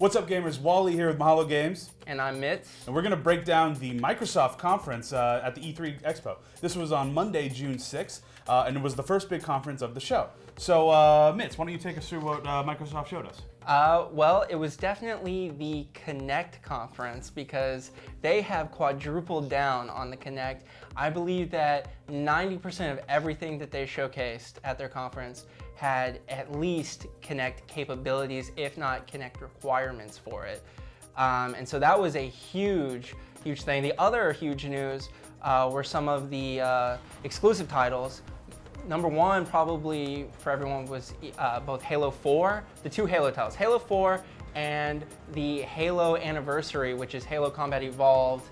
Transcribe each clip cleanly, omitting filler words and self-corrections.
What's up, gamers? Wally here with Mahalo Games. And I'm Mitz. And we're going to break down the Microsoft conference at the E3 Expo. This was on Monday, June 6th, and it was the first big conference of the show. So, Mitz, why don't you take us through what Microsoft showed us? Well, it was definitely the Kinect conference because they have quadrupled down on the Kinect. I believe that 90% of everything that they showcased at their conference had at least Kinect capabilities, if not Kinect requirements for it. And so that was a huge thing. The other huge news were some of the exclusive titles. Number one, probably for everyone, was both Halo 4, the two Halo titles, Halo 4 and the Halo Anniversary, which is Halo Combat Evolved,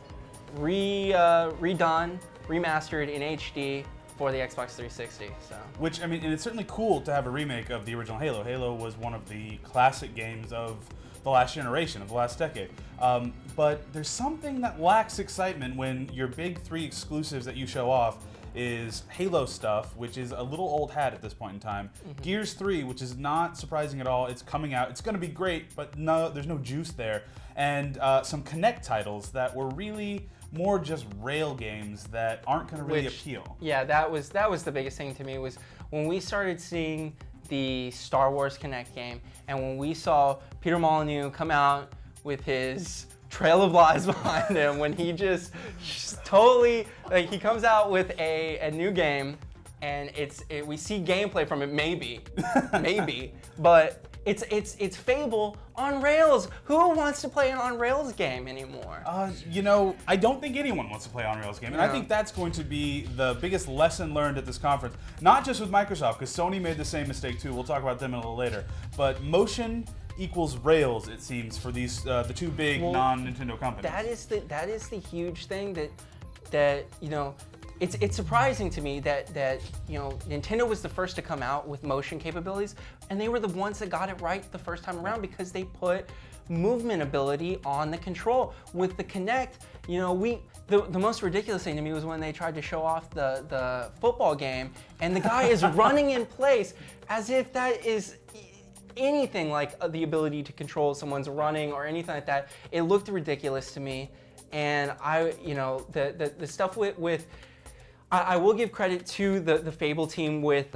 redone, remastered in HD for the Xbox 360. So. Which, I mean, and it's certainly cool to have a remake of the original Halo. Halo was one of the classic games of the last generation, of the last decade. But there's something that lacks excitement when your big three exclusives that you show off is Halo stuff, which is a little old hat at this point in time. Gears 3, which is not surprising at all. It's coming out. It's going to be great, but no, there's no juice there. And some Kinect titles that were really more just rail games that aren't going to really appeal. Yeah, that was the biggest thing to me, was when we started seeing the Star Wars Kinect game, and when we saw Peter Molyneux come out with his Trail of Lies behind him, when he just totally, like, he comes out with a new game, and we see gameplay from it, maybe, but it's Fable on rails. Who wants to play an on rails game anymore? You know, I don't think anyone wants to play on rails game, and I think that's going to be the biggest lesson learned at this conference. Not just with Microsoft, because Sony made the same mistake too. We'll talk about them a little later. But motion equals rails, it seems, for these the two big non-Nintendo companies. That is the huge thing that you know. It's surprising to me that you know, Nintendo was the first to come out with motion capabilities, and they were the ones that got it right the first time around because they put movement ability on the control. With the Kinect, you know, the most ridiculous thing to me was when they tried to show off the football game, and the guy is running in place as if that is anything like the ability to control someone's running or anything like that. It looked ridiculous to me, and you know, the stuff with I will give credit to the Fable team with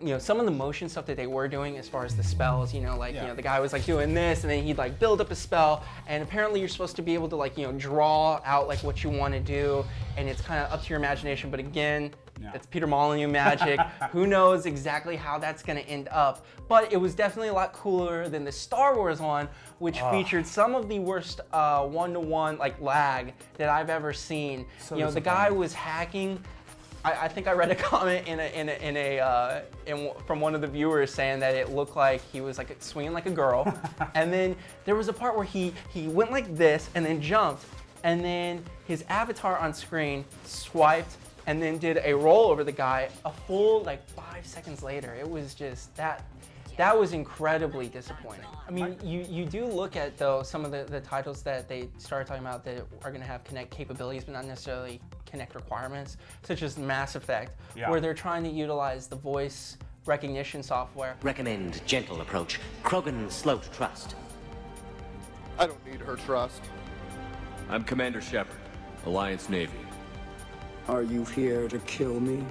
you know, some of the motion stuff that they were doing as far as the spells, you know, like, you know, the guy was like doing this and then he'd like build up a spell, and apparently you're supposed to be able to, like, you know, draw out like what you want to do, and it's kind of up to your imagination, but again, it's Peter Molyneux magic. Who knows exactly how that's going to end up, but it was definitely a lot cooler than the Star Wars one, which featured some of the worst one-to-one like lag that I've ever seen. So you know, the guy was hacking. I think I read a comment from one of the viewers saying that it looked like he was like swinging like a girl, and then there was a part where he went like this and then jumped, and then his avatar on screen swiped and then did a roll over the guy a full like 5 seconds later. It was just that was incredibly disappointing. I mean, you do look at, though, some of the titles that they started talking about that are going to have Kinect capabilities, but not necessarily Kinect requirements, such as Mass Effect, where they're trying to utilize the voice recognition software. Recommend gentle approach. Krogan slow to trust. I don't need her trust. I'm Commander Shepard, Alliance Navy. Are you here to kill me?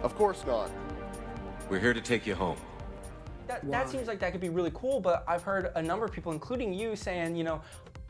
Of course not. We're here to take you home. That seems like that could be really cool, but I've heard a number of people, including you, saying, you know,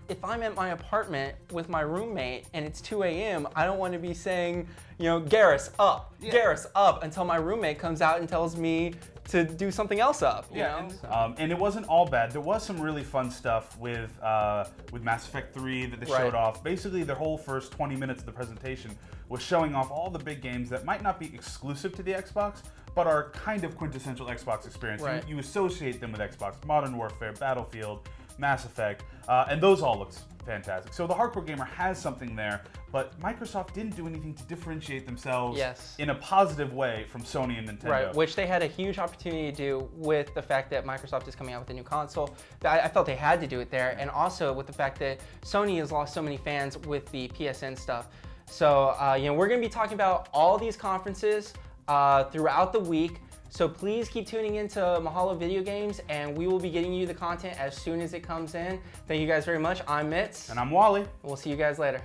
if I'm at my apartment with my roommate and it's 2 a.m., I don't want to be saying, you know, Garrus up, Garrus up, until my roommate comes out and tells me to do something else up. You know? And it wasn't all bad. There was some really fun stuff with Mass Effect 3 that they showed off. Basically, their whole first 20 minutes of the presentation was showing off all the big games that might not be exclusive to the Xbox, but are kind of quintessential Xbox experience. You associate them with Xbox. Modern Warfare, Battlefield, Mass Effect, and those all look fantastic. So the hardcore gamer has something there, but Microsoft didn't do anything to differentiate themselves in a positive way from Sony and Nintendo. Right, which they had a huge opportunity to do with the fact that Microsoft is coming out with a new console. I felt they had to do it there, and also with the fact that Sony has lost so many fans with the PSN stuff. So you know, we're going to be talking about all these conferences throughout the week. So please keep tuning into Mahalo Video Games, and we will be getting you the content as soon as it comes in. Thank you guys very much. I'm Mitz. And I'm Wally. We'll see you guys later.